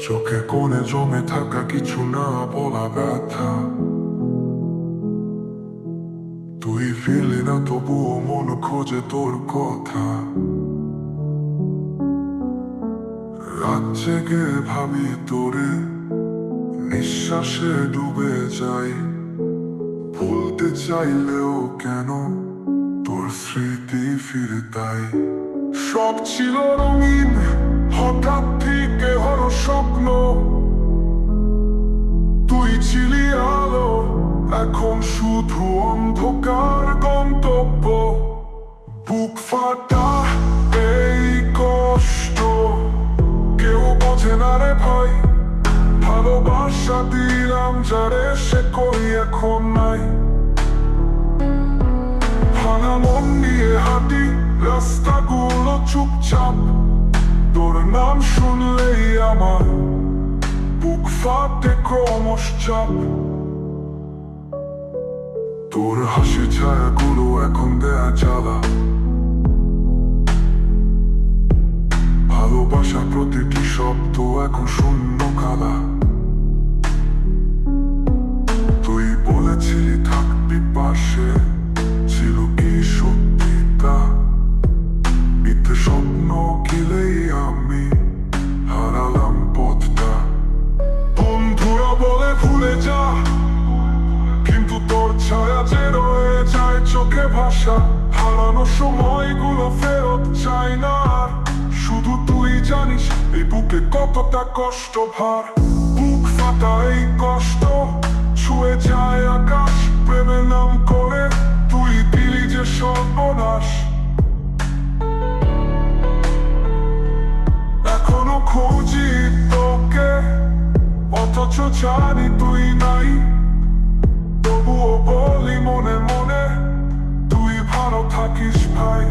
চোখে কোণে জমে থাকা কিছু না বলা ব্যথা, তুই ফিরলি না তবুও মন খোঁজে তোর কথা। রাত জেগে ভাবি তোরে, নিঃশ্বাসে ডুবে যাই। ভুলতে চাইলেও কেন তোর স্মৃতি ফিরে তাই। সব ছিল রঙিন, হঠাৎ থেকে হলো স্বপ্ন। তুই ছিলি আলো, এখন শুধু অন্ধকার গন্তব্য। বুক ফাটা এই কষ্ট, কেউ বোঝে না রে ভাই। ভালোবাসা দিলাম যারে, সে কই এখন নাই। ভাঙা মন নিয়ে হাঁটি রাস্তাগুলো চুপচাপ, তোর নাম শুনলেই আমার বুক ফাটে ক্রমশ চাপ। তোর হাসি ছায়াগুলো এখন দেয়া জ্বালা, ভালোবাসা প্রতিটি শব্দ এখন শূন্য কালা। তুই বলেছিলি থাকবি পাশে, ছিল কি সত্যি তা? মিথ্যে স্বপ্ন গিলেই আমি হারালাম পথটা। বন্ধুরা বলে ভুলে যা, কিন্তু তোর ছায়া যে রয়ে যায় চোখে ভাষা। হারানো সময়গুলো ফেরত চাই না আর, শুধু তুই জানিস এই বুকে কতটা কষ্ট ভার। বুক ফাটা এই কষ্ট ছুঁয়ে যায় আকাশ, প্রেমের নাম করে তুই দিলি যে সর্বনাশ। এখনো খুঁজি তোকে, অথচ জানি তুই নাই। তবুও বলি মনে মনে, তুই ভালো থাকিস ভাই।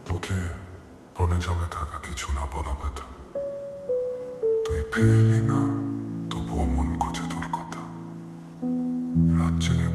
তোকে বনে জমে থাকা কিছু না বলা ব্যথা, তুই ফেরলি না তবুও মন খোঁজে তোর কথা। রাত জেগে